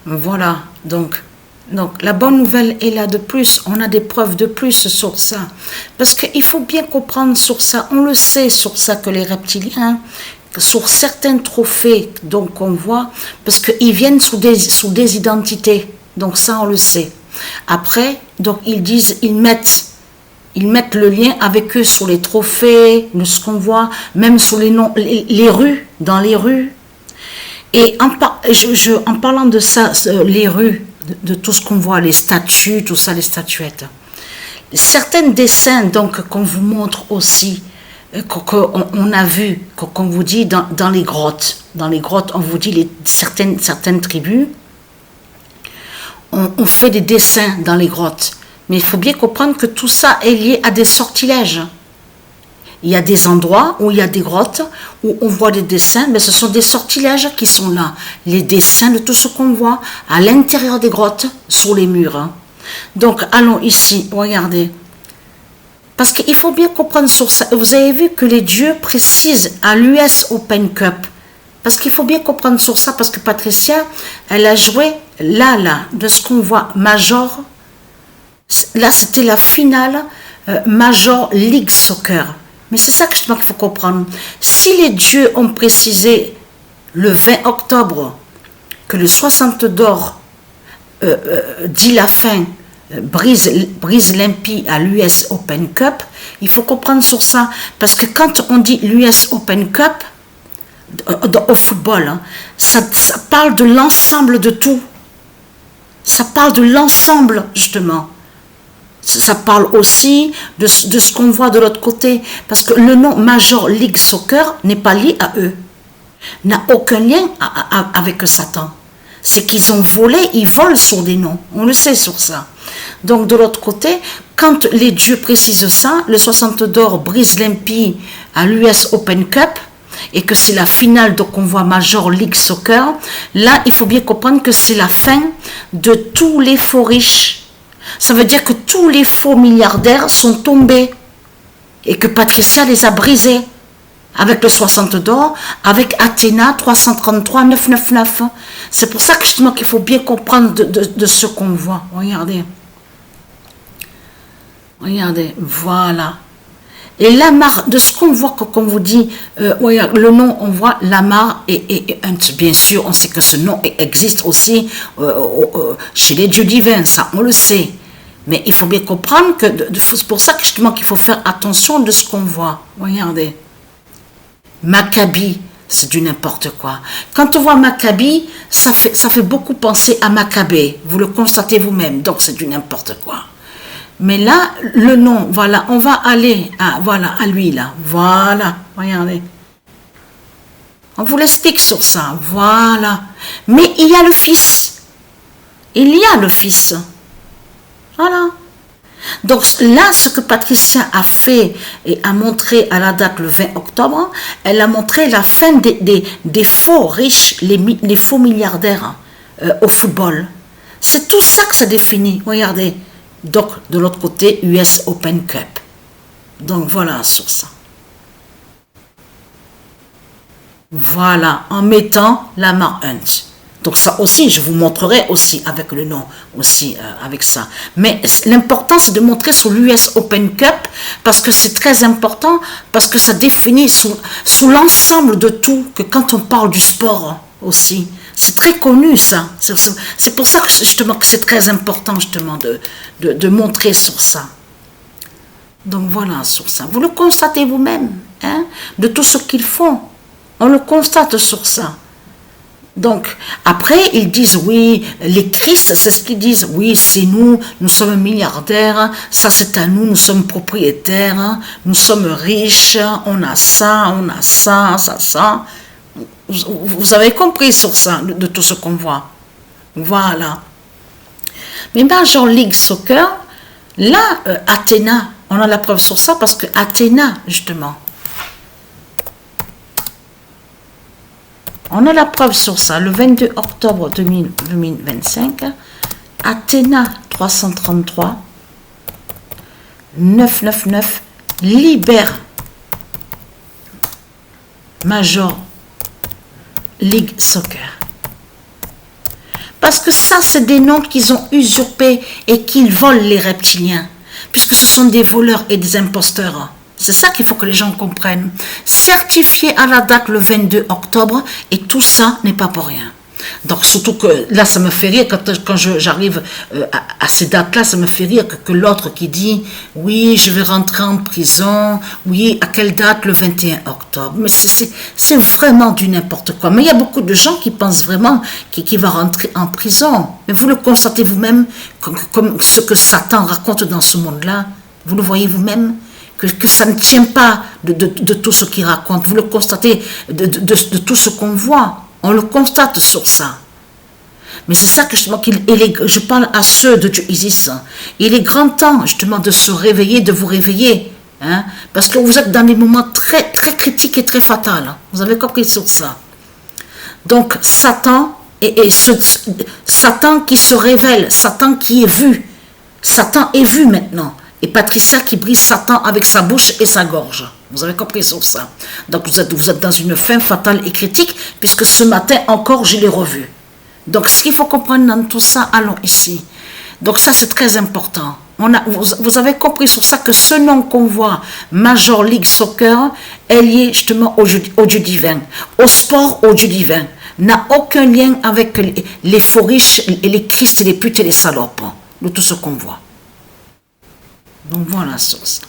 Voilà, donc la bonne nouvelle est là de plus, on a des preuves de plus sur ça. Parce qu'il faut bien comprendre sur ça, on le sait sur ça que les reptiliens, sur certains trophées donc qu'on voit, parce qu'ils viennent sous des identités, donc ça on le sait. Après, donc ils mettent le lien avec eux sur les trophées, de ce qu'on voit, même sur les noms, les rues, dans les rues. Et en parlant de ça, les rues, de tout ce qu'on voit, les statues, tout ça, les statuettes. Certains dessins donc qu'on vous montre aussi, qu'on a vu, qu'on vous dit dans les grottes. Dans les grottes, on vous dit certaines tribus, on fait des dessins dans les grottes. Mais il faut bien comprendre que tout ça est lié à des sortilèges. Il y a des endroits où il y a des grottes, où on voit des dessins, mais ce sont des sortilèges qui sont là. Les dessins de tout ce qu'on voit à l'intérieur des grottes, sur les murs. Donc, allons ici, regardez. Parce qu'il faut bien comprendre sur ça. Vous avez vu que les dieux précisent à l'US Open Cup. Parce qu'il faut bien comprendre sur ça, parce que Patricia, elle a joué là, de ce qu'on voit, Major. Là, c'était la finale Major League Soccer. Mais c'est ça qu'il faut comprendre. Si les dieux ont précisé le 20 octobre que le 60 d'or dit la fin, brise l'impie à l'US Open Cup, il faut comprendre sur ça. Parce que quand on dit l'US Open Cup, au football, hein, ça parle de l'ensemble de tout. Ça parle de l'ensemble, justement. Ça parle aussi de ce qu'on voit de l'autre côté. Parce que le nom Major League Soccer n'est pas lié à eux. N'a aucun lien avec Satan. C'est qu'ils ont volé, ils volent sur des noms. On le sait sur ça. Donc de l'autre côté, quand les dieux précisent ça, le 60 d'or brise l'impie à l'US Open Cup, et que c'est la finale donc on voit Major League Soccer, là il faut bien comprendre que c'est la fin de tous les faux riches. Ça veut dire que tous les faux milliardaires sont tombés et que Patricia les a brisés avec le 60 d'or, avec Athéna 333 999. C'est pour ça que justement qu'il faut bien comprendre de ce qu'on voit. Regardez, voilà. Et Lamar, de ce qu'on voit, qu'on vous dit, le nom, on voit Lamar et Hunt. Bien sûr, on sait que ce nom existe aussi chez les dieux divins, ça, on le sait. Mais il faut bien comprendre que c'est pour ça que justement qu'il faut faire attention de ce qu'on voit. Regardez. Maccabi, c'est du n'importe quoi. Quand on voit Maccabi, ça fait beaucoup penser à Maccabée. Vous le constatez vous-même, donc c'est du n'importe quoi. Mais là, le nom, voilà, on va aller à lui là. Voilà, regardez. On vous l'explique sur ça, voilà. Mais il y a le Fils. Il y a le Fils. Voilà. Donc là, ce que Patricia a fait et a montré à la date le 20 octobre, elle a montré la fin des faux riches, les faux milliardaires au football. C'est tout ça que ça définit. Regardez. Donc, de l'autre côté, US Open Cup. Donc, voilà sur ça. Voilà, en mettant Lamar Hunt. Donc, ça aussi, je vous montrerai aussi avec le nom, aussi avec ça. Mais l'important, c'est de montrer sur l'US Open Cup, parce que c'est très important, parce que ça définit sous l'ensemble de tout, que quand on parle du sport aussi, c'est très connu ça. C'est pour ça que justement que c'est très important justement de montrer sur ça. Donc voilà sur ça. Vous le constatez vous-même, hein, de tout ce qu'ils font. On le constate sur ça. Donc après ils disent oui, les Christ, c'est ce qu'ils disent. Oui, c'est nous sommes milliardaires. Ça c'est à nous sommes propriétaires. Nous sommes riches. On a ça, ça. Vous avez compris sur ça, de tout ce qu'on voit. Voilà. Mais Major League Soccer, là, Athéna, on a la preuve sur ça parce que Athéna, justement, on a la preuve sur ça, le 22 octobre 2025, Athéna 333, 999, libère Major League Soccer. Parce que ça, c'est des noms qu'ils ont usurpés et qu'ils volent les reptiliens. Puisque ce sont des voleurs et des imposteurs. C'est ça qu'il faut que les gens comprennent. Certifié à la date le 22 octobre et tout ça n'est pas pour rien. Donc surtout que là ça me fait rire quand j'arrive à ces dates là, ça me fait rire que l'autre qui dit oui je vais rentrer en prison, oui à quelle date, le 21 octobre, mais c'est vraiment du n'importe quoi. Mais il y a beaucoup de gens qui pensent vraiment qu'il va rentrer en prison, mais vous le constatez vous-même comme ce que Satan raconte dans ce monde là, vous le voyez vous-même que ça ne tient pas de tout ce qu'il raconte, vous le constatez de tout ce qu'on voit. On le constate sur ça. Mais c'est ça que justement, je parle à ceux de Dieu Isis. Il est grand temps justement de se réveiller, de vous réveiller. Hein, parce que vous êtes dans des moments très, très critiques et très fatals. Vous avez compris sur ça. Donc Satan, Satan qui se révèle, Satan qui est vu. Satan est vu maintenant. Et Patricia qui brise Satan avec sa bouche et sa gorge. Vous avez compris sur ça. Donc vous êtes dans une fin fatale et critique, puisque ce matin encore je l'ai revu. Donc ce qu'il faut comprendre dans tout ça, allons ici. Donc ça c'est très important. Vous avez compris sur ça que ce nom qu'on voit, Major League Soccer, est lié justement au Dieu divin. Au sport, au Dieu divin. N'a aucun lien avec les faux riches, et les tristes, les putes et les salopes. De tout ce qu'on voit. Donc voilà sur ça.